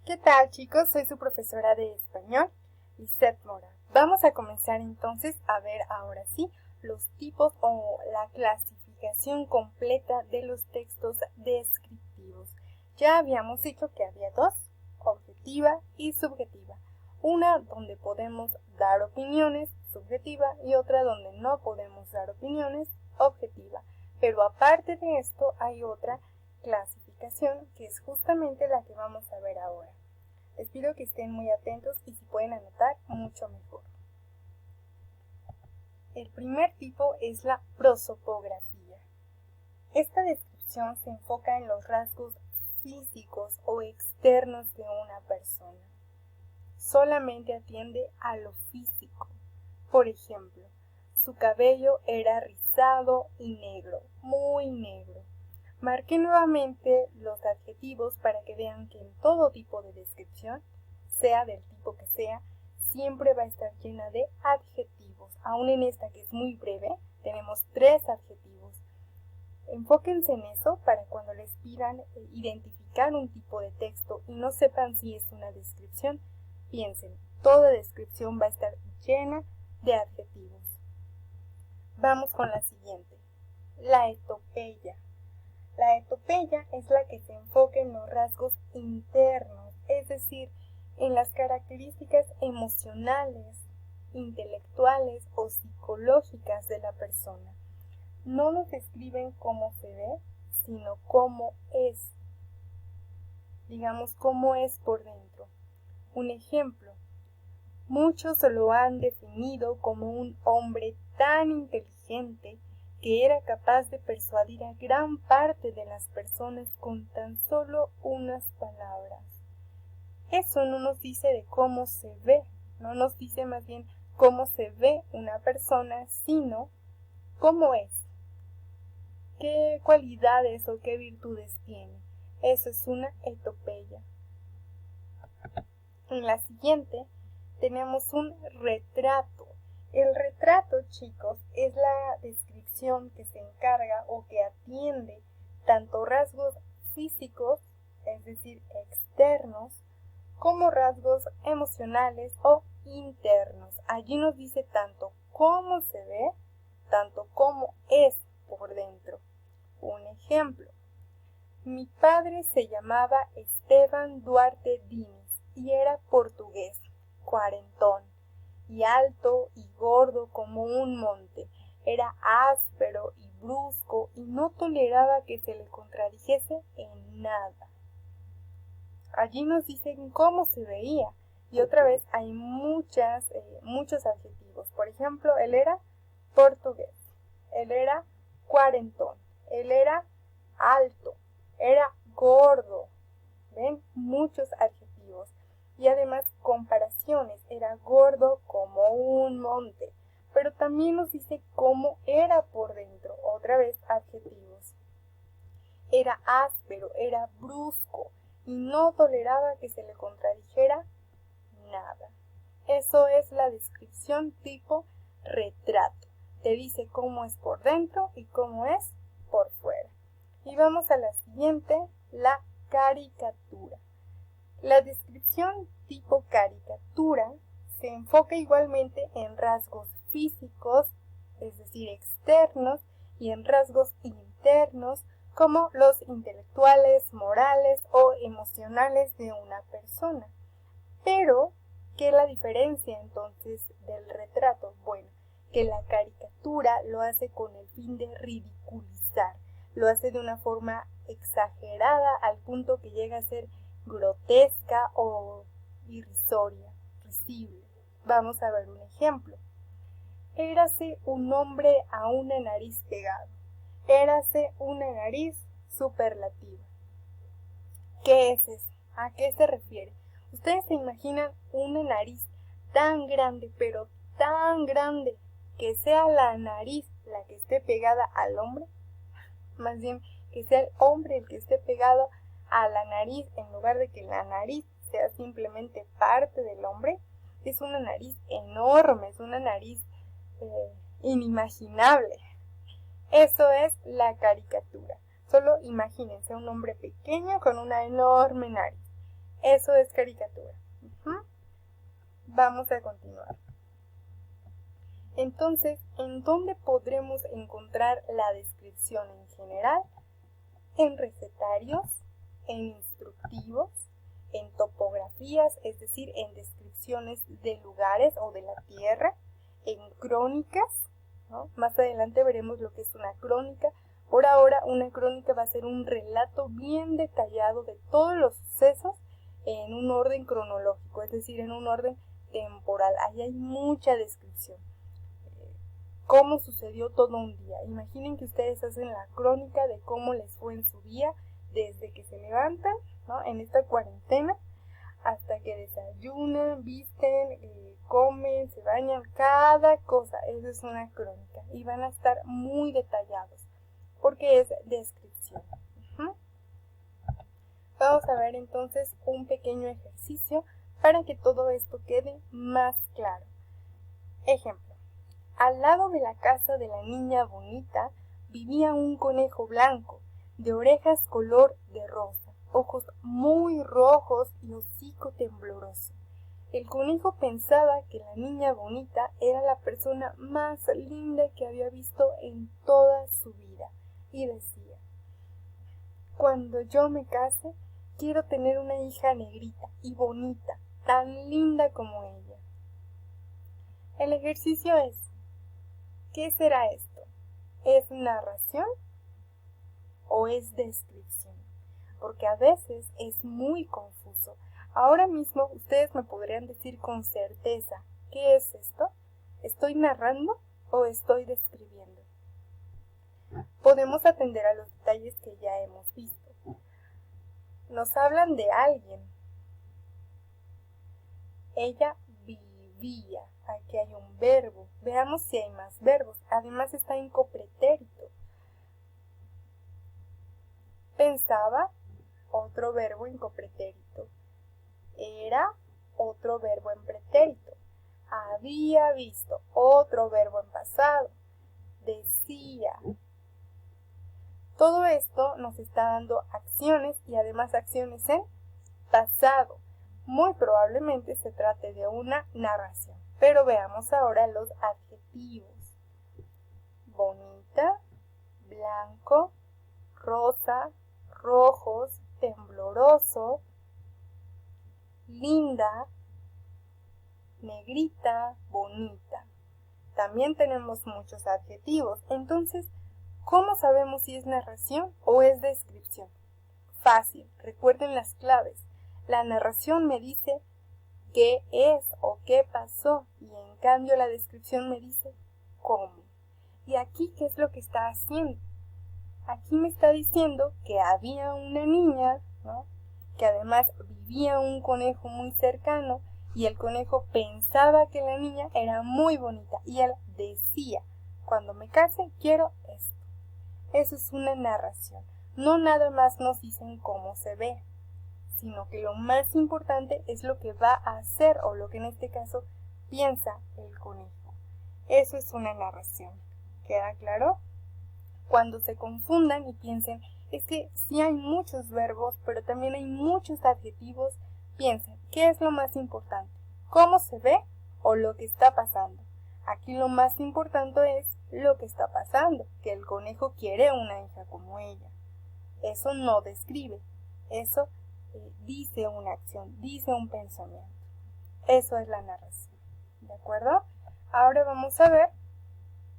¿Qué tal, chicos? Soy su profesora de español, Lisette Mora. Vamos a comenzar entonces a ver ahora sí los tipos o la clasificación completa de los textos descriptivos. Ya habíamos dicho que había dos, objetiva y subjetiva. Una donde podemos dar opiniones, subjetiva, y otra donde no podemos dar opiniones, objetiva. Pero aparte de esto hay otra clasificación que es justamente la que vamos a ver ahora. Les pido que estén muy atentos y si pueden anotar, mucho mejor. El primer tipo es la prosopografía. Esta descripción se enfoca en los rasgos físicos o externos de una persona. Solamente atiende a lo físico. Por ejemplo, su cabello era rizado y negro, muy negro. Marqué nuevamente los adjetivos para que vean que en todo tipo de descripción, sea del tipo que sea, siempre va a estar llena de adjetivos. Aún en esta que es muy breve, tenemos 3 adjetivos. Enfóquense en eso para cuando les pidan identificar un tipo de texto y no sepan si es una descripción, piensen, toda descripción va a estar llena de adjetivos. Vamos con la siguiente, la etopeya. La etopeya es la que se enfoca en los rasgos internos, es decir, en las características emocionales, intelectuales o psicológicas de la persona. No nos describen cómo se ve, sino cómo es. Digamos, cómo es por dentro. Un ejemplo, muchos lo han definido como un hombre tan inteligente que era capaz de persuadir a gran parte de las personas con tan solo unas palabras. Eso no nos dice de cómo se ve, no nos dice más bien cómo se ve una persona, sino cómo es, qué cualidades o qué virtudes tiene. Eso es una etopeya. En la siguiente tenemos un retrato. El retrato, chicos, es la descripción que se encarga o que atiende tanto rasgos físicos, es decir, externos, como rasgos emocionales o internos. Allí nos dice tanto cómo se ve, tanto cómo es por dentro. Un ejemplo, mi padre se llamaba Esteban Duarte Diniz y era portugués, cuarentón, y alto y gordo como un monte. Era áspero y brusco y no toleraba que se le contradijese en nada. Allí nos dicen cómo se veía y otra vez hay muchos adjetivos. Por ejemplo, él era portugués, él era cuarentón, él era alto, era gordo. ¿Ven? Muchos adjetivos. Y además comparaciones, era gordo como un monte, pero también nos dice cómo era por dentro, otra vez adjetivos. Era áspero, era brusco y no toleraba que se le contradijera nada. Eso es la descripción tipo retrato. Te dice cómo es por dentro y cómo es por fuera. Y vamos a la siguiente, la caricatura. La descripción tipo caricatura se enfoca igualmente en rasgos físicos, es decir, externos, y en rasgos internos, como los intelectuales, morales o emocionales de una persona. Pero, ¿qué es la diferencia entonces del retrato? Bueno, que la caricatura lo hace con el fin de ridiculizar, lo hace de una forma exagerada al punto que llega a ser grotesca o irrisoria, risible. Vamos a ver un ejemplo. Érase un hombre a una nariz pegado. Érase una nariz superlativa. ¿Qué es eso? ¿A qué se refiere? ¿Ustedes se imaginan una nariz tan grande, pero tan grande, que sea la nariz la que esté pegada al hombre? Más bien, que sea el hombre el que esté pegado a la nariz en lugar de que la nariz sea simplemente parte del hombre. Es una nariz enorme, es una nariz inimaginable. Eso es la caricatura. Solo imagínense un hombre pequeño con una enorme nariz. Eso es caricatura. Vamos a continuar. Entonces, ¿en dónde podremos encontrar la descripción en general? En recetarios, en instructivos, en topografías, es decir, en descripciones de lugares o de la tierra, en crónicas, ¿no? Más adelante veremos lo que es una crónica. Por ahora, una crónica va a ser un relato bien detallado de todos los sucesos en un orden cronológico, es decir, en un orden temporal. Ahí hay mucha descripción. Cómo sucedió todo un día. Imaginen que ustedes hacen la crónica de cómo les fue en su día, desde que se levantan, ¿no? En esta cuarentena, hasta que desayunan, visten, comen, se bañan, cada cosa. Eso es una crónica. Y van a estar muy detallados, porque es descripción. Vamos a ver entonces un pequeño ejercicio para que todo esto quede más claro. Ejemplo. Al lado de la casa de la niña bonita vivía un conejo blanco, de orejas color de rosa, ojos muy rojos y hocico tembloroso. El conejo pensaba que la niña bonita era la persona más linda que había visto en toda su vida y decía: cuando yo me case, quiero tener una hija negrita y bonita, tan linda como ella. El ejercicio es: ¿qué será esto? ¿Es narración o es descripción? Porque a veces es muy confuso. Ahora mismo ustedes me podrían decir con certeza, ¿qué es esto? ¿Estoy narrando o estoy describiendo? Podemos atender a los detalles que ya hemos visto. Nos hablan de alguien. Ella vivía. Aquí hay un verbo. Veamos si hay más verbos. Además está en copretérito. Pensaba, otro verbo en copretérito. Era, otro verbo en pretérito. Había visto, otro verbo en pasado. Decía. Todo esto nos está dando acciones y además acciones en pasado. Muy probablemente se trate de una narración. Pero veamos ahora los adjetivos. Bonita, blanco, rosa, rojos, tembloroso, linda, negrita, bonita. También tenemos muchos adjetivos. Entonces, ¿cómo sabemos si es narración o es descripción? Fácil, recuerden las claves. La narración me dice qué es o qué pasó y en cambio la descripción me dice cómo. ¿Y aquí qué es lo que está haciendo? Aquí me está diciendo que había una niña, ¿no? Que además vivía un conejo muy cercano y el conejo pensaba que la niña era muy bonita y él decía: cuando me case quiero esto. Eso es una narración. No nada más nos dicen cómo se ve, sino que lo más importante es lo que va a hacer o lo que en este caso piensa el conejo. Eso es una narración. ¿Queda claro? Cuando se confundan y piensen, es que sí hay muchos verbos, pero también hay muchos adjetivos, piensen, ¿qué es lo más importante? ¿Cómo se ve o lo que está pasando? Aquí lo más importante es lo que está pasando, que el conejo quiere una hija como ella. Eso no describe, eso dice una acción, dice un pensamiento. Eso es la narración. ¿De acuerdo? Ahora vamos a ver,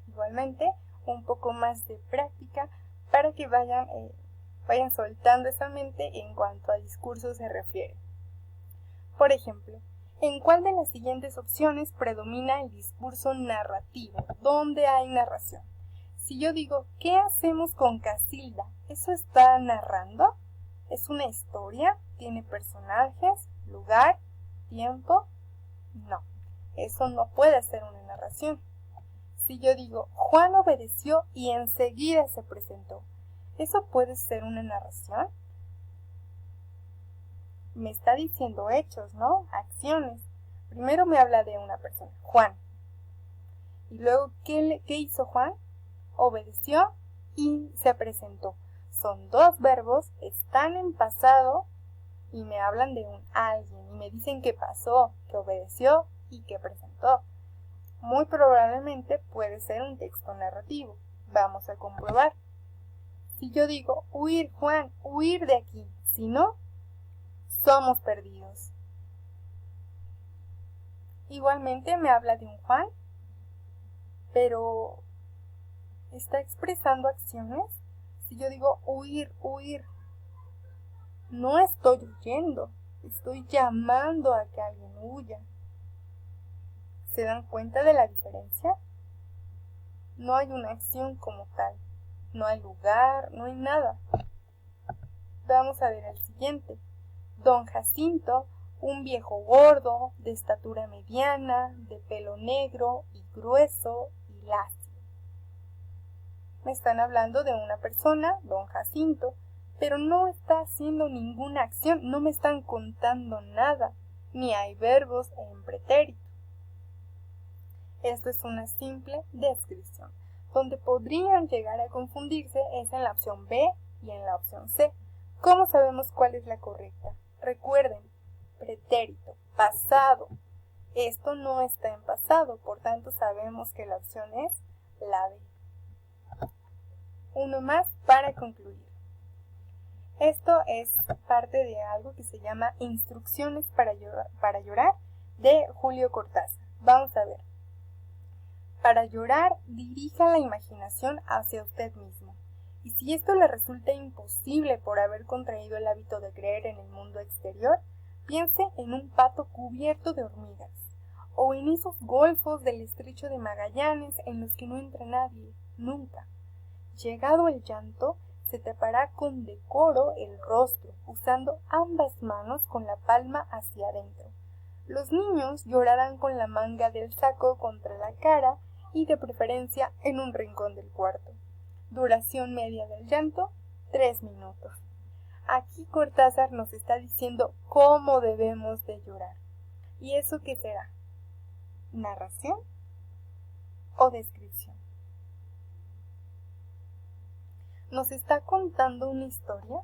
igualmente, un poco más de práctica para que vayan soltando esa mente en cuanto a discurso se refiere. Por ejemplo, ¿en cuál de las siguientes opciones predomina el discurso narrativo? ¿Dónde hay narración? Si yo digo, ¿qué hacemos con Casilda? ¿Eso está narrando? ¿Es una historia? ¿Tiene personajes? ¿Lugar? ¿Tiempo? No, eso no puede ser una narración. Si yo digo, Juan obedeció y enseguida se presentó, ¿eso puede ser una narración? Me está diciendo hechos, ¿no? Acciones. Primero me habla de una persona, Juan. Y luego, ¿qué hizo Juan? Obedeció y se presentó. Son dos verbos, están en pasado y me hablan de un alguien y me dicen qué pasó, que obedeció y que presentó. Muy probablemente puede ser un texto narrativo. Vamos a comprobar. Si yo digo, huir, Juan, huir de aquí, si no, somos perdidos. Igualmente me habla de un Juan, pero ¿está expresando acciones? Si yo digo huir, huir, no estoy huyendo, estoy llamando a que alguien huya. ¿Se dan cuenta de la diferencia? No hay una acción como tal, no hay lugar, no hay nada. Vamos a ver el siguiente. Don Jacinto, un viejo gordo, de estatura mediana, de pelo negro y grueso y lacio. Me están hablando de una persona, don Jacinto, pero no está haciendo ninguna acción, no me están contando nada, ni hay verbos en pretérito. Esto es una simple descripción. Donde podrían llegar a confundirse es en la opción B y en la opción C. ¿Cómo sabemos cuál es la correcta? Recuerden, pretérito, pasado. Esto no está en pasado, por tanto sabemos que la opción es la B. Uno más para concluir. Esto es parte de algo que se llama Instrucciones para llorar de Julio Cortázar. Vamos a ver. Para llorar, dirija la imaginación hacia usted mismo. Y si esto le resulta imposible por haber contraído el hábito de creer en el mundo exterior, piense en un pato cubierto de hormigas, o en esos golfos del estrecho de Magallanes en los que no entra nadie, nunca. Llegado el llanto, se tapará con decoro el rostro, usando ambas manos con la palma hacia adentro. Los niños llorarán con la manga del saco contra la cara y de preferencia en un rincón del cuarto. Duración media del llanto, 3 minutos. Aquí Cortázar nos está diciendo cómo debemos de llorar. ¿Y eso qué será? ¿Narración o descripción? ¿Nos está contando una historia?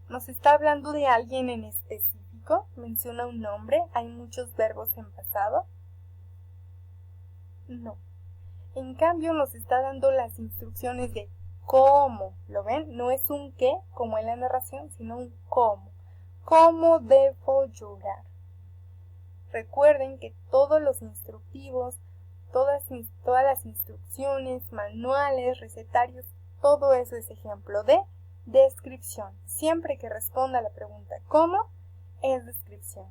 ¿Nos está hablando de alguien en específico? ¿Menciona un nombre? ¿Hay muchos verbos en pasado? No. En cambio nos está dando las instrucciones de cómo. ¿Lo ven? No es un qué, como en la narración, sino un cómo. ¿Cómo debo llorar? Recuerden que todos los instructivos, todas las instrucciones, manuales, recetarios, todo eso es ejemplo de descripción. Siempre que responda a la pregunta ¿cómo? Es descripción.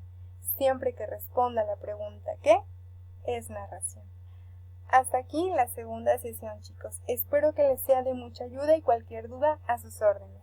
Siempre que responda a la pregunta ¿qué? Es narración. Hasta aquí la segunda sesión, chicos. Espero que les sea de mucha ayuda y cualquier duda a sus órdenes.